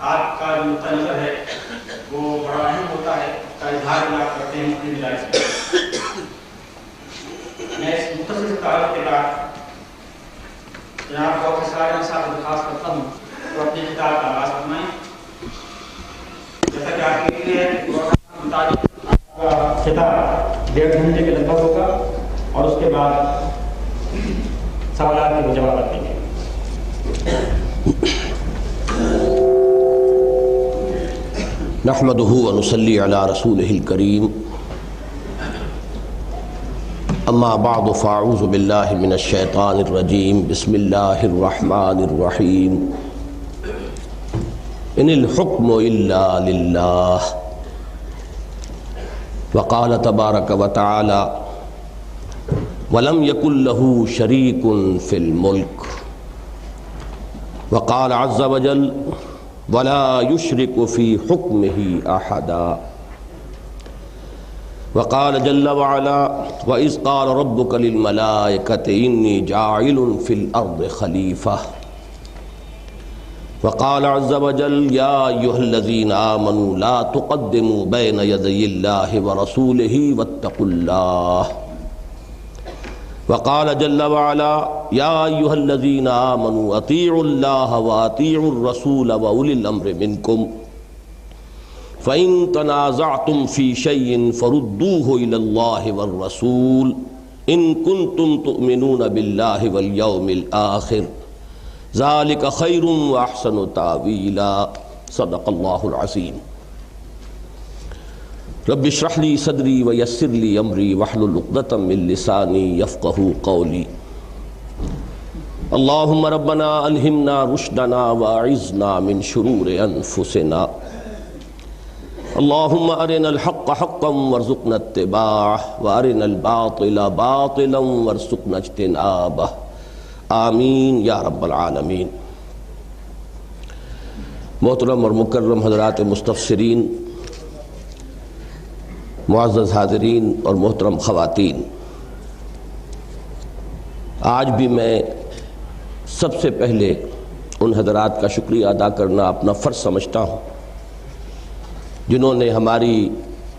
آپ کا جو نقطہ نظر ہے وہ بڑا اہم ہوتا ہے، اس کا اظہار آپ کرتے ہیں مختلف مدارس میں۔ میں اس مختصر تعارف کے بعد جناب ڈاکٹر اسرار احمد صاحب کو درخواست کرتا ہوں تو اپنی کتاب کا آغاز فرمائیں۔ جیسا کہ آپ کے لیے ہے پروگرام کے مطابق آپ کا خطاب 1.5 گھنٹے کے لگ بھگ ہوگا اور اس کے بعد سوالات کے جوابات دیں گے۔ نحمده ونصلي على رسوله الكريم اما بعد فاعوذ بالله من الشيطان الرجيم بسم الله الرحمن الرحيم ان الحكم الا لله وقال تبارك وتعالى ولم يكن له شريك في الملك وقال عز وجل ولا يشرك في حكمه احدا وقال جل وعلا واذ قال ربك للملائكه اني جاعل في الارض خليفه وقال عز وجل يا ايها الذين امنوا لا تقدموا بين يدي الله ورسوله واتقوا الله وقال جل وعلا يا أيها الذين آمنوا أطيعوا الله وأطيعوا الرسول وأولي الأمر منكم فإن تنازعتم في شيء فردوه إلى الله والرسول إن كنتم تؤمنون بالله واليوم الآخر ذلك خير وأحسن تأويلا صدق الله العظيم رب اشرح لي صدري ويسر لي امري واحلل عقدة من لساني يفقهوا قولي اللهم ربنا الهمنا رشدنا واعذنا من شرور انفسنا اللهم ارنا الحق حقا وارزقنا اتباعه وارنا الباطل باطلا وارزقنا اجتنابه آمین یا رب العالمین۔ محترم اور مکرم حضرات مستفسرین، معزز حاضرین اور محترم خواتین، آج بھی میں سب سے پہلے ان حضرات کا شکریہ ادا کرنا اپنا فرض سمجھتا ہوں جنہوں نے ہماری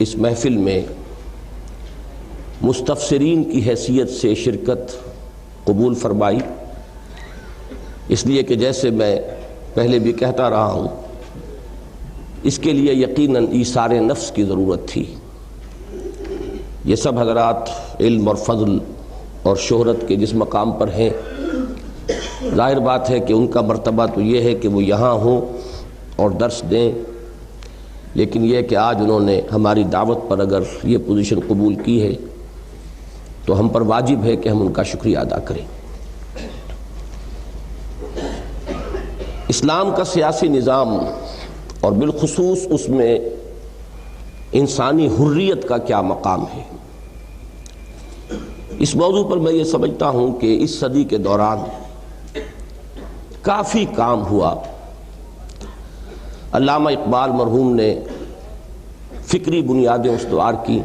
اس محفل میں مستفسرین کی حیثیت سے شرکت قبول فرمائی، اس لیے کہ جیسے میں پہلے بھی کہتا رہا ہوں، اس کے لیے یقیناً ایثار نفس کی ضرورت تھی۔ یہ سب حضرات علم اور فضل اور شہرت کے جس مقام پر ہیں، ظاہر بات ہے کہ ان کا مرتبہ تو یہ ہے کہ وہ یہاں ہوں اور درس دیں، لیکن یہ کہ آج انہوں نے ہماری دعوت پر اگر یہ پوزیشن قبول کی ہے تو ہم پر واجب ہے کہ ہم ان کا شکریہ ادا کریں۔ اسلام کا سیاسی نظام اور بالخصوص اس میں انسانی حریت کا کیا مقام ہے، اس موضوع پر میں یہ سمجھتا ہوں کہ اس صدی کے دوران کافی کام ہوا۔ علامہ اقبال مرحوم نے فکری بنیادیں استوار کی،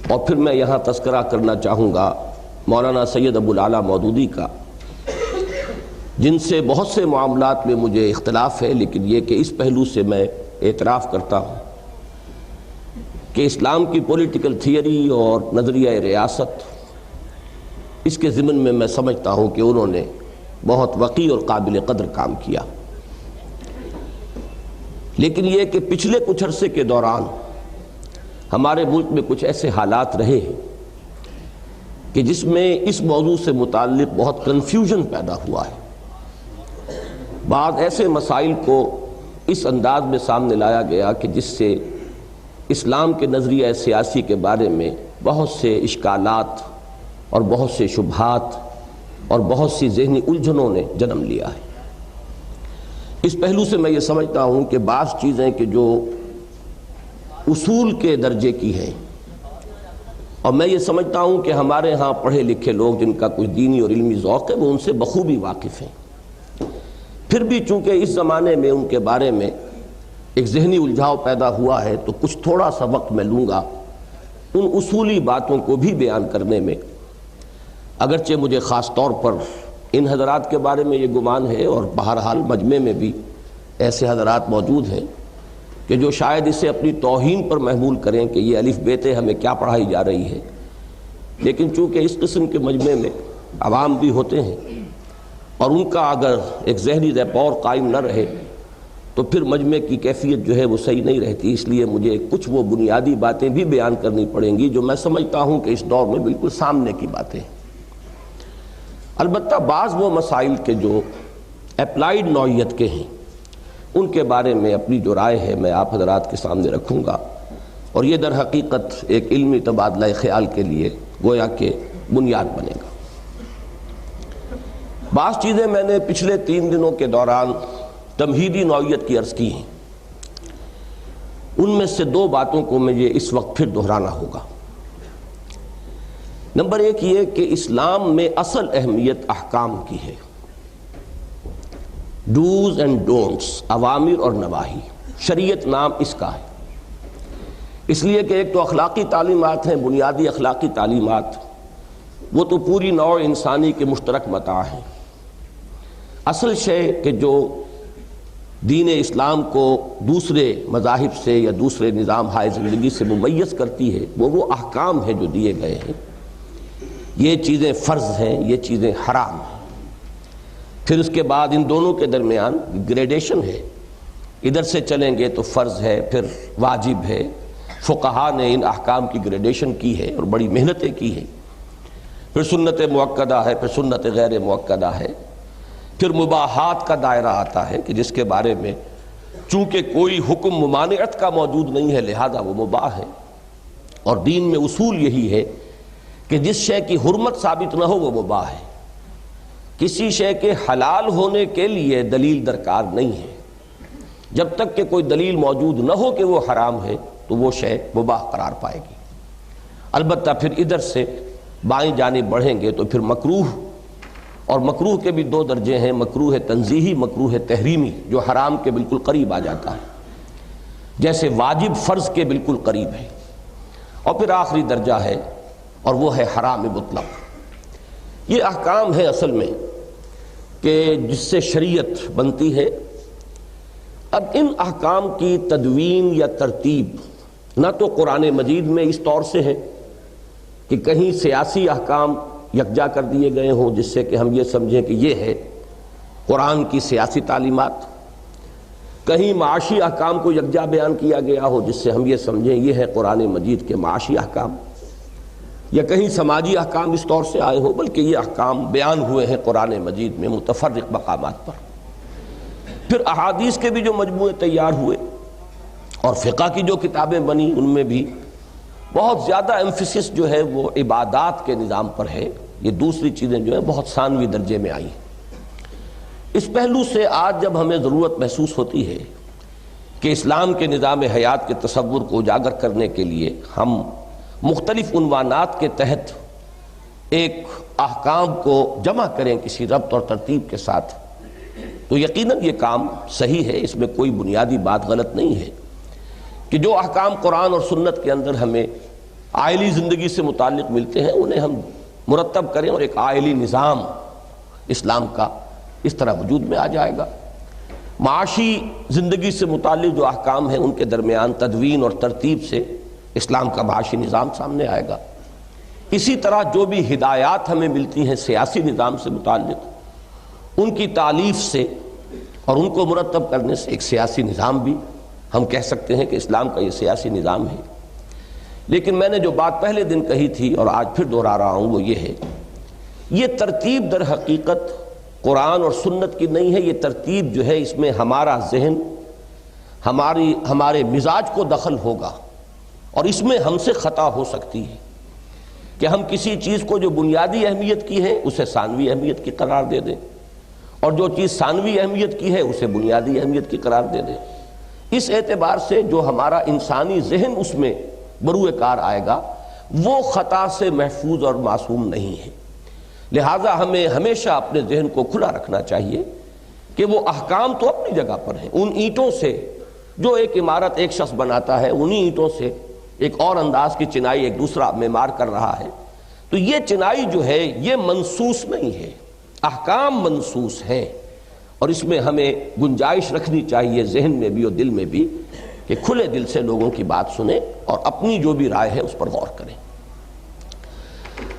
اور پھر میں یہاں تذکرہ کرنا چاہوں گا مولانا سید ابو الاعلیٰ مودودی کا، جن سے بہت سے معاملات میں مجھے اختلاف ہے، لیکن یہ کہ اس پہلو سے میں اعتراف کرتا ہوں کہ اسلام کی پولیٹیکل تھیوری اور نظریہ ریاست، اس کے ضمن میں میں سمجھتا ہوں کہ انہوں نے بہت وقی اور قابل قدر کام کیا۔ لیکن یہ کہ پچھلے کچھ عرصے کے دوران ہمارے ملک میں کچھ ایسے حالات رہے ہیں کہ جس میں اس موضوع سے متعلق بہت کنفیوژن پیدا ہوا ہے۔ بعض ایسے مسائل کو اس انداز میں سامنے لایا گیا کہ جس سے اسلام کے نظریہ سیاسی کے بارے میں بہت سے اشکالات اور بہت سے شبہات اور بہت سی ذہنی الجھنوں نے جنم لیا ہے۔ اس پہلو سے میں یہ سمجھتا ہوں کہ بعض چیزیں کہ جو اصول کے درجے کی ہیں، اور میں یہ سمجھتا ہوں کہ ہمارے ہاں پڑھے لکھے لوگ جن کا کچھ دینی اور علمی ذوق ہے وہ ان سے بخوبی واقف ہیں، پھر بھی چونکہ اس زمانے میں ان کے بارے میں ایک ذہنی الجھاؤ پیدا ہوا ہے تو کچھ تھوڑا سا وقت میں لوں گا ان اصولی باتوں کو بھی بیان کرنے میں، اگرچہ مجھے خاص طور پر ان حضرات کے بارے میں یہ گمان ہے اور بہرحال مجمع میں بھی ایسے حضرات موجود ہیں کہ جو شاید اسے اپنی توہین پر محمول کریں کہ یہ الف بیتے ہمیں کیا پڑھائی جا رہی ہے، لیکن چونکہ اس قسم کے مجمع میں عوام بھی ہوتے ہیں اور ان کا اگر ایک ذہنی ریپور قائم نہ رہے تو پھر مجمع کی کیفیت جو ہے وہ صحیح نہیں رہتی، اس لیے مجھے کچھ وہ بنیادی باتیں بھی بیان کرنی پڑیں گی جو میں سمجھتا ہوں کہ اس دور میں بالکل سامنے کی باتیں ہیں۔ البتہ بعض وہ مسائل کے جو اپلائیڈ نوعیت کے ہیں ان کے بارے میں اپنی جو رائے ہے میں آپ حضرات کے سامنے رکھوں گا، اور یہ در حقیقت ایک علمی تبادلہ خیال کے لیے گویا کہ بنیاد بنے گا۔ بعض چیزیں میں نے پچھلے 3 دنوں کے دوران تمہیدی نوعیت کی عرض کی ہیں، ان میں سے 2 باتوں کو مجھے اس وقت پھر دہرانا ہوگا۔ نمبر 1 یہ کہ اسلام میں اصل اہمیت احکام کی ہے، ڈوز اینڈ ڈونٹس، اوامر اور نواہی، شریعت نام اس کا ہے۔ اس لیے کہ ایک تو اخلاقی تعلیمات ہیں، بنیادی اخلاقی تعلیمات، وہ تو پوری نوع انسانی کے مشترک متاع ہیں۔ اصل شے کہ جو دین اسلام کو دوسرے مذاہب سے یا دوسرے نظام ہائے زندگی سے ممیز کرتی ہے وہ احکام ہیں جو دیے گئے ہیں۔ یہ چیزیں فرض ہیں، یہ چیزیں حرام ہیں۔ پھر اس کے بعد ان دونوں کے درمیان گریڈیشن ہے، ادھر سے چلیں گے تو فرض ہے، پھر واجب ہے۔ فقہا نے ان احکام کی گریڈیشن کی ہے اور بڑی محنتیں کی ہیں۔ پھر سنت مؤکدہ ہے، پھر سنت غیر مؤکدہ ہے، پھر مباحات کا دائرہ آتا ہے کہ جس کے بارے میں چونکہ کوئی حکم ممانعت کا موجود نہیں ہے لہذا وہ مباح ہے، اور دین میں اصول یہی ہے کہ جس شے کی حرمت ثابت نہ ہو وہ مباح ہے۔ کسی شے کے حلال ہونے کے لیے دلیل درکار نہیں ہے، جب تک کہ کوئی دلیل موجود نہ ہو کہ وہ حرام ہے تو وہ شے مباح قرار پائے گی۔ البتہ پھر ادھر سے بائیں جانب بڑھیں گے تو پھر مکروہ، اور مکروہ کے بھی 2 درجے ہیں، مکروہ تنزیہی، مکروہ تحریمی، جو حرام کے بالکل قریب آ جاتا ہے، جیسے واجب فرض کے بالکل قریب ہے، اور پھر آخری درجہ ہے اور وہ ہے حرام مطلق۔ یہ احکام ہے اصل میں کہ جس سے شریعت بنتی ہے۔ اب ان احکام کی تدوین یا ترتیب نہ تو قرآن مجید میں اس طور سے ہے کہ کہیں سیاسی احکام یکجا کر دیے گئے ہوں جس سے کہ ہم یہ سمجھیں کہ یہ ہے قرآن کی سیاسی تعلیمات، کہیں معاشی احکام کو یکجا بیان کیا گیا ہو جس سے ہم یہ سمجھیں یہ ہے قرآن مجید کے معاشی احکام، یا کہیں سماجی احکام اس طور سے آئے ہوں، بلکہ یہ احکام بیان ہوئے ہیں قرآن مجید میں متفرق مقامات پر۔ پھر احادیث کے بھی جو مجموعے تیار ہوئے اور فقہ کی جو کتابیں بنی ان میں بھی بہت زیادہ ایمفیسس جو ہے وہ عبادات کے نظام پر ہے، یہ دوسری چیزیں جو ہیں بہت ثانوی درجے میں آئی۔ اس پہلو سے آج جب ہمیں ضرورت محسوس ہوتی ہے کہ اسلام کے نظام حیات کے تصور کو اجاگر کرنے کے لیے ہم مختلف عنوانات کے تحت ایک احکام کو جمع کریں کسی ربط اور ترتیب کے ساتھ، تو یقیناً یہ کام صحیح ہے، اس میں کوئی بنیادی بات غلط نہیں ہے کہ جو احکام قرآن اور سنت کے اندر ہمیں عائلی زندگی سے متعلق ملتے ہیں انہیں ہم مرتب کریں، اور ایک عائلی نظام اسلام کا اس طرح وجود میں آ جائے گا۔ معاشی زندگی سے متعلق جو احکام ہیں ان کے درمیان تدوین اور ترتیب سے اسلام کا معاشی نظام سامنے آئے گا۔ اسی طرح جو بھی ہدایات ہمیں ملتی ہیں سیاسی نظام سے متعلق، ان کی تالیف سے اور ان کو مرتب کرنے سے ایک سیاسی نظام بھی ہم کہہ سکتے ہیں کہ اسلام کا یہ سیاسی نظام ہے۔ لیکن میں نے جو بات پہلے دن کہی تھی اور آج پھر دہرا رہا ہوں وہ یہ ہے، یہ ترتیب در حقیقت قرآن اور سنت کی نہیں ہے، یہ ترتیب جو ہے اس میں ہمارا ذہن ہمارے مزاج کو دخل ہوگا، اور اس میں ہم سے خطا ہو سکتی ہے کہ ہم کسی چیز کو جو بنیادی اہمیت کی ہے اسے ثانوی اہمیت کی قرار دے دیں، اور جو چیز ثانوی اہمیت کی ہے اسے بنیادی اہمیت کی قرار دے دیں۔ اس اعتبار سے جو ہمارا انسانی ذہن اس میں بروئے کار آئے گا وہ خطا سے محفوظ اور معصوم نہیں ہے، لہٰذا ہمیں ہمیشہ اپنے ذہن کو کھلا رکھنا چاہیے کہ وہ احکام تو اپنی جگہ پر ہیں، ان اینٹوں سے جو ایک عمارت ایک شخص بناتا ہے انہی اینٹوں سے ایک اور انداز کی چنائی ایک دوسرا معمار کر رہا ہے، تو یہ چنائی جو ہے یہ منسوس نہیں ہے، احکام منسوس ہیں، اور اس میں ہمیں گنجائش رکھنی چاہیے ذہن میں بھی اور دل میں بھی کہ کھلے دل سے لوگوں کی بات سنیں اور اپنی جو بھی رائے ہے اس پر غور کریں۔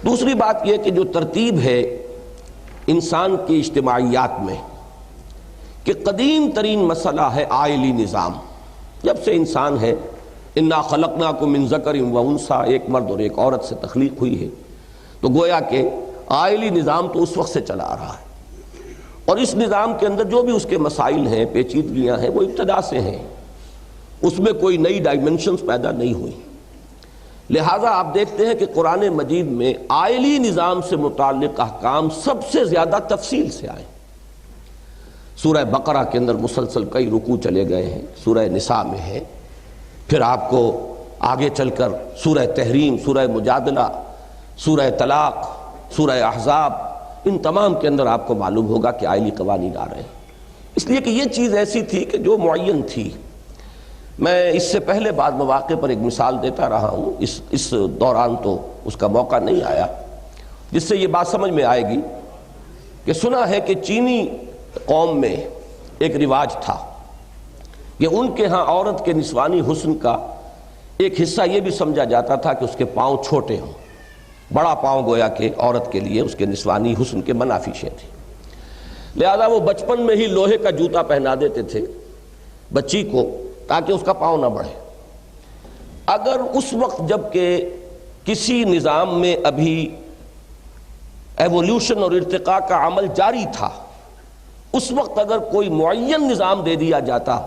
دوسری بات یہ کہ جو ترتیب ہے انسان کی اجتماعیات میں کہ قدیم ترین مسئلہ ہے عائلی نظام۔ جب سے انسان ہے انا خلقناکم من ذکر و انثی، ایک مرد اور ایک عورت سے تخلیق ہوئی ہے، تو گویا کہ عائلی نظام تو اس وقت سے چلا آ رہا ہے، اور اس نظام کے اندر جو بھی اس کے مسائل ہیں، پیچیدگیاں ہیں، وہ ابتدا سے ہیں، اس میں کوئی نئی ڈائمنشنز پیدا نہیں ہوئی۔ لہٰذا آپ دیکھتے ہیں کہ قرآن مجید میں عائلی نظام سے متعلق احکام سب سے زیادہ تفصیل سے آئے۔ سورہ بقرہ کے اندر مسلسل کئی رکوع چلے گئے ہیں، سورہ نساء میں ہے، پھر آپ کو آگے چل کر سورہ تحریم، سورہ مجادلہ، سورہ طلاق، سورہ احزاب، ان تمام کے اندر آپ کو معلوم ہوگا کہ عائلی قوانین آ رہے ہیں، اس لیے کہ یہ چیز ایسی تھی کہ جو معین تھی۔ میں اس سے پہلے بعض مواقع پر ایک مثال دیتا رہا ہوں، اس دوران تو اس کا موقع نہیں آیا، جس سے یہ بات سمجھ میں آئے گی کہ سنا ہے کہ چینی قوم میں ایک رواج تھا کہ ان کے ہاں عورت کے نسوانی حسن کا ایک حصہ یہ بھی سمجھا جاتا تھا کہ اس کے پاؤں چھوٹے ہوں، بڑا پاؤں گویا کہ عورت کے لیے اس کے نسوانی حسن کے منافی شے تھی، لہذا وہ بچپن میں ہی لوہے کا جوتا پہنا دیتے تھے بچی کو تاکہ اس کا پاؤں نہ بڑھے۔ اگر اس وقت جب کہ کسی نظام میں ابھی ایوولوشن اور ارتقاء کا عمل جاری تھا، اس وقت اگر کوئی معین نظام دے دیا جاتا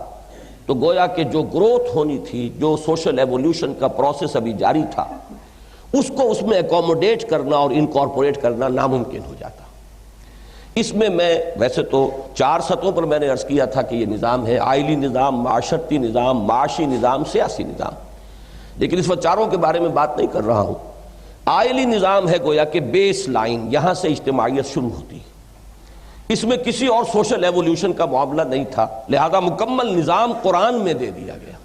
تو گویا کہ جو گروتھ ہونی تھی، جو سوشل ایوولوشن کا پروسیس ابھی جاری تھا، اس کو اس میں اکوموڈیٹ کرنا اور انکارپوریٹ کرنا ناممکن ہو جاتا۔ اس میں ویسے تو 4 سطحوں پر میں نے عرض کیا تھا کہ یہ نظام ہے: عائلی نظام، معاشرتی نظام، معاشی نظام، سیاسی نظام، لیکن اس وقت چاروں کے بارے میں بات نہیں کر رہا ہوں۔ عائلی نظام ہے گویا کہ بیس لائن، یہاں سے اجتماعیت شروع ہوتی ہے، اس میں کسی اور سوشل ایوولوشن کا معاملہ نہیں تھا، لہذا مکمل نظام قرآن میں دے دیا گیا۔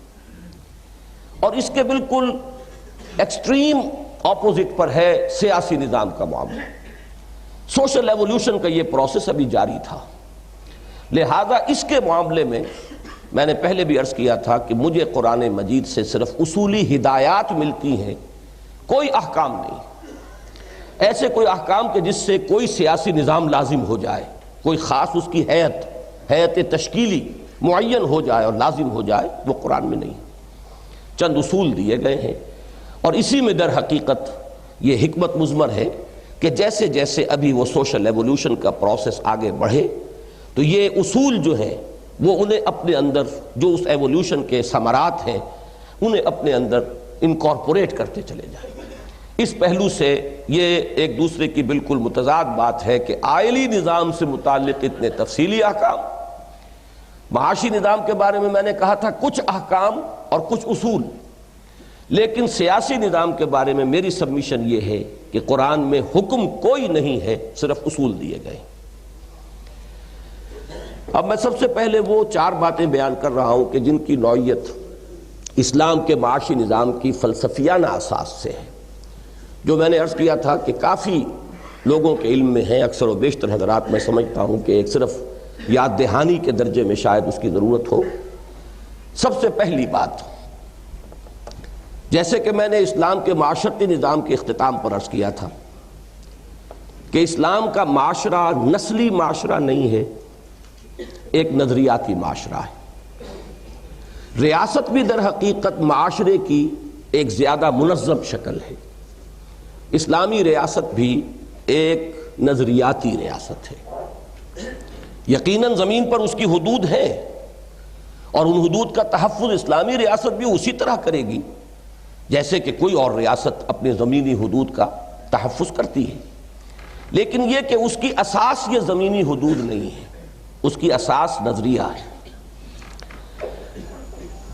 اور اس کے بالکل ایکسٹریم اپوزٹ پر ہے سیاسی نظام کا معاملہ۔ سوشل ایوولوشن کا یہ پروسیس ابھی جاری تھا، لہذا اس کے معاملے میں نے پہلے بھی عرض کیا تھا کہ مجھے قرآن مجید سے صرف اصولی ہدایات ملتی ہیں، کوئی احکام نہیں، ایسے کوئی احکام کہ جس سے کوئی سیاسی نظام لازم ہو جائے، کوئی خاص اس کی حیت تشکیلی معین ہو جائے اور لازم ہو جائے، وہ قرآن میں نہیں۔ چند اصول دیے گئے ہیں، اور اسی میں در حقیقت یہ حکمت مضمر ہے کہ جیسے جیسے ابھی وہ سوشل ایوولوشن کا پروسیس آگے بڑھے تو یہ اصول جو ہیں وہ انہیں اپنے اندر، جو اس ایوولوشن کے ثمرات ہیں، انہیں اپنے اندر انکارپوریٹ کرتے چلے جائیں۔ اس پہلو سے یہ ایک دوسرے کی بالکل متضاد بات ہے کہ عائلی نظام سے متعلق اتنے تفصیلی احکام، معاشی نظام کے بارے میں نے کہا تھا کچھ احکام اور کچھ اصول، لیکن سیاسی نظام کے بارے میں میری سبمیشن یہ ہے کہ قرآن میں حکم کوئی نہیں ہے، صرف اصول دیے گئے۔ اب میں سب سے پہلے وہ 4 باتیں بیان کر رہا ہوں کہ جن کی نوعیت اسلام کے معاشی نظام کی فلسفیانہ اساس سے ہے، جو میں نے عرض کیا تھا کہ کافی لوگوں کے علم میں ہیں، اکثر و بیشتر حضرات میں سمجھتا ہوں کہ ایک صرف یاد دہانی کے درجے میں شاید اس کی ضرورت ہو۔ سب سے پہلی بات، جیسے کہ میں نے اسلام کے معاشرتی نظام کے اختتام پر عرض کیا تھا کہ اسلام کا معاشرہ نسلی معاشرہ نہیں ہے، ایک نظریاتی معاشرہ ہے۔ ریاست بھی در حقیقت معاشرے کی ایک زیادہ منظم شکل ہے، اسلامی ریاست بھی ایک نظریاتی ریاست ہے۔ یقیناً زمین پر اس کی حدود ہیں، اور ان حدود کا تحفظ اسلامی ریاست بھی اسی طرح کرے گی جیسے کہ کوئی اور ریاست اپنے زمینی حدود کا تحفظ کرتی ہے، لیکن یہ کہ اس کی اساس یہ زمینی حدود نہیں ہے، اس کی اساس نظریہ ہے۔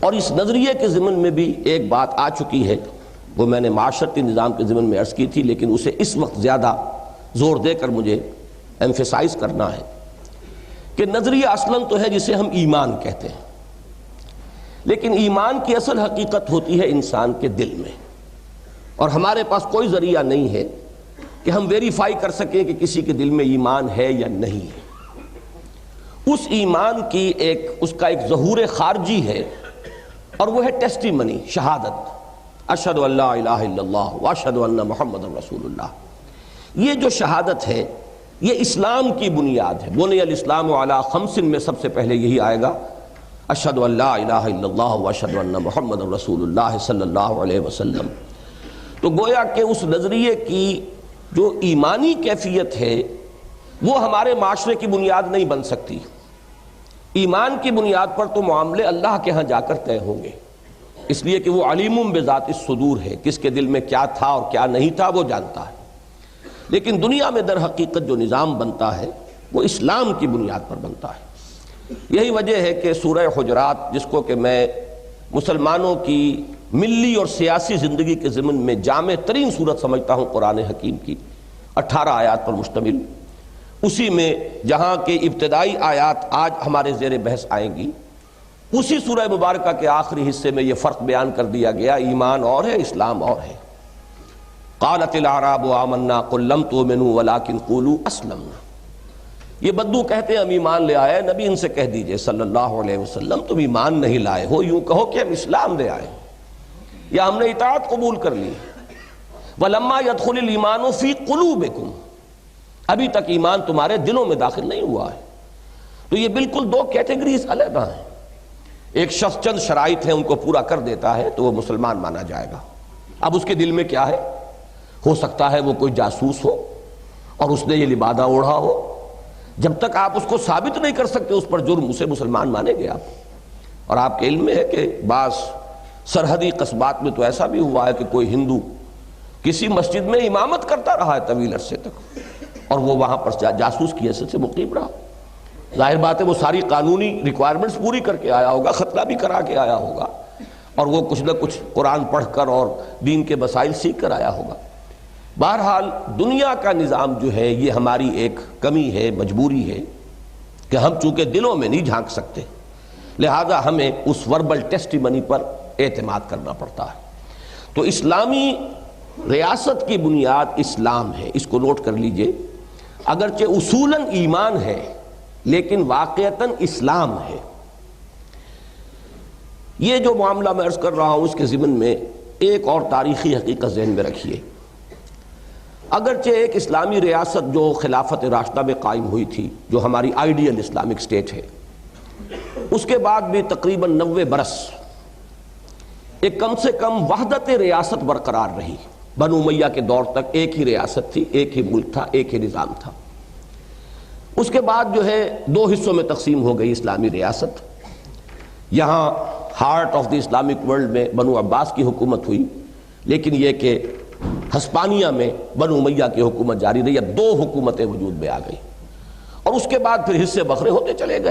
اور اس نظریے کے ضمن میں بھی ایک بات آ چکی ہے، وہ میں نے معاشرتی نظام کے ضمن میں عرض کی تھی، لیکن اسے اس وقت زیادہ زور دے کر مجھے ایمفیسائز کرنا ہے کہ نظریہ اصلاً تو ہے جسے ہم ایمان کہتے ہیں، لیکن ایمان کی اصل حقیقت ہوتی ہے انسان کے دل میں، اور ہمارے پاس کوئی ذریعہ نہیں ہے کہ ہم ویریفائی کر سکیں کہ کسی کے دل میں ایمان ہے یا نہیں ہے۔ اس ایمان کی اس کا ایک ظہور خارجی ہے، اور وہ ہے ٹیسٹیمنی، شہادت، اشہد ان لا الہ الا اللہ واشہد ان محمد رسول اللہ۔ یہ جو شہادت ہے یہ اسلام کی بنیاد ہے۔ بنی الاسلام علی خمس میں سب سے پہلے یہی آئے گا، اشہد ان لا الہ الا اللہ واشہد ان محمد رسول اللہ صلی اللہ علیہ وسلم۔ تو گویا کہ اس نظریے کی جو ایمانی کیفیت ہے وہ ہمارے معاشرے کی بنیاد نہیں بن سکتی۔ ایمان کی بنیاد پر تو معاملے اللہ کے ہاں جا کر طے ہوں گے، اس لیے کہ وہ علیم بذات الصدور ہے، کس کے دل میں کیا تھا اور کیا نہیں تھا وہ جانتا ہے۔ لیکن دنیا میں در حقیقت جو نظام بنتا ہے وہ اسلام کی بنیاد پر بنتا ہے۔ یہی وجہ ہے کہ سورہ حجرات، جس کو کہ میں مسلمانوں کی ملی اور سیاسی زندگی کے ضمن میں جامع ترین صورت سمجھتا ہوں قرآن حکیم کی، 18 آیات پر مشتمل، اسی میں جہاں کے ابتدائی آیات آج ہمارے زیر بحث آئیں گی، اسی سورہ مبارکہ کے آخری حصے میں یہ فرق بیان کر دیا گیا، ایمان اور ہے، اسلام اور ہے۔ قالت الاعراب آمنا قل لم تؤمنوا ولکن قولوا اسلمنا۔ یہ بدو کہتے ہیں ہم ایمان لے آئے، نبی ان سے کہہ دیجئے صلی اللہ علیہ وسلم تم ایمان نہیں لائے ہو، یوں کہو کہ ہم اسلام لے آئے یا ہم نے اطاعت قبول کر لی۔ ولما يدخل الایمان فی قلوبکم، ابھی تک ایمان تمہارے دلوں میں داخل نہیں ہوا ہے۔ تو یہ بالکل دو کیٹیگریز علیحدہ ہیں۔ ایک شخص چند شرائط ہیں ان کو پورا کر دیتا ہے تو وہ مسلمان مانا جائے گا۔ اب اس کے دل میں کیا ہے؟ ہو سکتا ہے وہ کوئی جاسوس ہو اور اس نے یہ لبادہ اوڑھا ہو، جب تک آپ اس کو ثابت نہیں کر سکتے اس پر جرم، اسے مسلمان مانیں گے آپ؟ اور آپ کے علم میں ہے کہ بعض سرحدی قصبات میں تو ایسا بھی ہوا ہے کہ کوئی ہندو کسی مسجد میں امامت کرتا رہا ہے طویل عرصے تک، اور وہ وہاں پر جاسوس کی حیثیت سے مقیم رہا۔ ظاہر بات ہے وہ ساری قانونی ریکوائرمنٹس پوری کر کے آیا ہوگا، خطرہ بھی کرا کے آیا ہوگا، اور وہ کچھ نہ کچھ قرآن پڑھ کر اور دین کے مسائل سیکھ کر آیا ہوگا۔ بہرحال دنیا کا نظام جو ہے یہ ہماری ایک کمی ہے، مجبوری ہے کہ ہم چونکہ دلوں میں نہیں جھانک سکتے، لہذا ہمیں اس وربل ٹیسٹیمنی پر اعتماد کرنا پڑتا ہے۔ تو اسلامی ریاست کی بنیاد اسلام ہے، اس کو نوٹ کر لیجئے۔ اگرچہ اصولاً ایمان ہے لیکن واقعتاً اسلام ہے۔ یہ جو معاملہ میں عرض کر رہا ہوں اس کے ضمن میں ایک اور تاریخی حقیقت ذہن میں رکھیے۔ اگرچہ ایک اسلامی ریاست جو خلافت راشدہ میں قائم ہوئی تھی، جو ہماری آئیڈیل اسلامک سٹیٹ ہے، اس کے بعد بھی تقریباً 90 برس ایک کم سے کم وحدت ریاست برقرار رہی۔ بنو امیہ کے دور تک ایک ہی ریاست تھی، ایک ہی ملک تھا، ایک ہی نظام تھا۔ اس کے بعد جو ہے دو حصوں میں تقسیم ہو گئی اسلامی ریاست۔ یہاں heart of the Islamic world میں بنو عباس کی حکومت ہوئی، لیکن یہ کہ ہسپانیہ میں بنو امیہ کی حکومت جاری رہی، یا دو حکومتیں وجود میں آ گئی، اور اس کے بعد پھر حصے بکھرے ہوتے چلے گئے۔